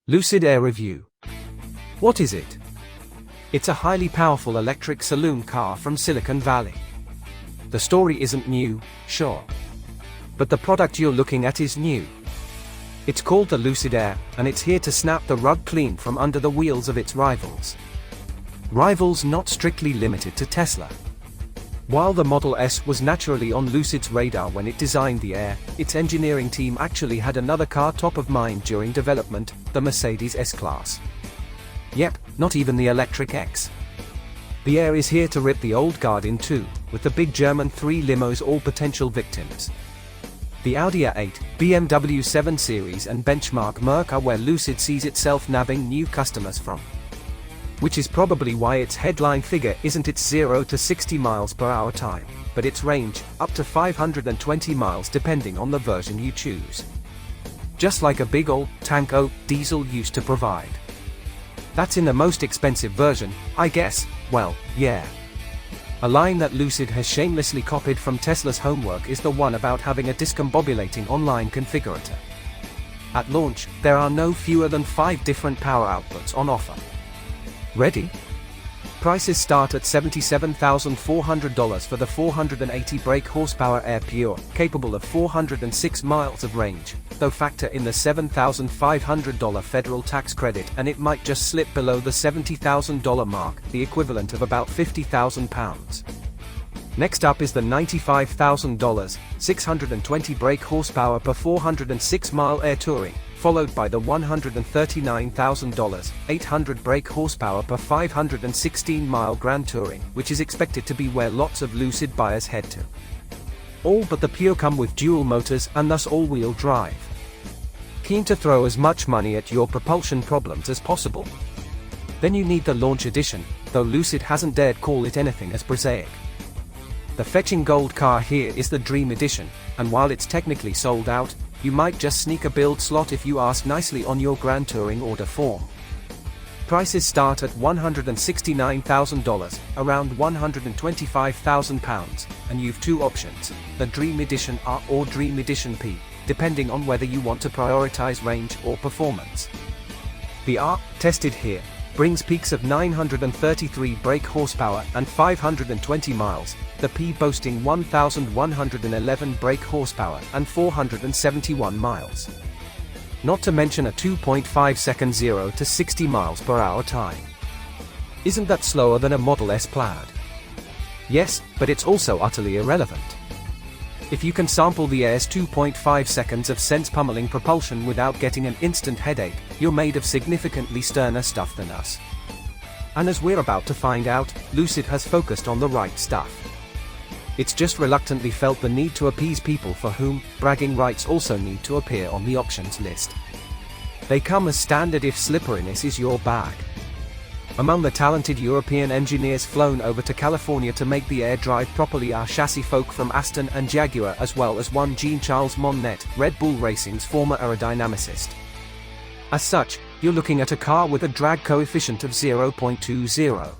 Lucid Air Review. What is it? It's a highly powerful electric saloon car from Silicon Valley. The story isn't new, sure. But the product you're looking at is new. It's called the Lucid Air, and it's here to snap the rug clean from under the wheels of its rivals. Rivals not strictly limited to Tesla. While the Model S was naturally on Lucid's radar when it designed the Air, its engineering team actually had another car top of mind during development, the Mercedes S-Class. Yep, not even the Electric X. The Air is here to rip the old guard in two, with the big German 3 limos all potential victims. The Audi A8, BMW 7 Series and benchmark Merc are where Lucid sees itself nabbing new customers from. Which is probably why its headline figure isn't its 0 to 60 miles per hour time, but its range, up to 520 miles depending on the version you choose. Just like a big old tanko diesel used to provide. That's in the most expensive version, I guess. Well, yeah. A line that Lucid has shamelessly copied from Tesla's homework is the one about having a discombobulating online configurator. At launch, there are no fewer than 5 different power outputs on offer. Ready? Prices start at $77,400 for the 480 brake horsepower Air Pure, capable of 406 miles of range, though factor in the $7,500 federal tax credit and it might just slip below the $70,000 mark, the equivalent of about £50,000. Next up is the $95,000, 620 brake horsepower per 406 mile Air Touring, followed by the $139,000, 800 brake horsepower per 516 mile Grand Touring, which is expected to be where lots of Lucid buyers head to. All but the Pure come with dual motors and thus all-wheel drive. Keen to throw as much money at your propulsion problems as possible? Then you need the Launch Edition, though Lucid hasn't dared call it anything as prosaic. The fetching gold car here is the Dream Edition, and while it's technically sold out, you might just sneak a build slot if you ask nicely on your Grand Touring order form. Prices start at $169,000, around £125,000, and you've 2 options, the Dream Edition R or Dream Edition P, depending on whether you want to prioritize range or performance. The R, tested here, brings peaks of 933 brake horsepower and 520 miles, the P boasting 1,111 brake horsepower and 471 miles. Not to mention a 2.5 second 0 to 60 miles per hour time. Isn't that slower than a Model S Plaid? Yes, but it's also utterly irrelevant. If you can sample the Air's 2.5 seconds of sense-pummeling propulsion without getting an instant headache, you're made of significantly sterner stuff than us. And as we're about to find out, Lucid has focused on the right stuff. It's just reluctantly felt the need to appease people for whom bragging rights also need to appear on the options list. They come as standard if slipperiness is your bag. Among the talented European engineers flown over to California to make the Air drive properly are chassis folk from Aston and Jaguar, as well as one Jean-Charles Monnet, Red Bull Racing's former aerodynamicist. As such, you're looking at a car with a drag coefficient of 0.20.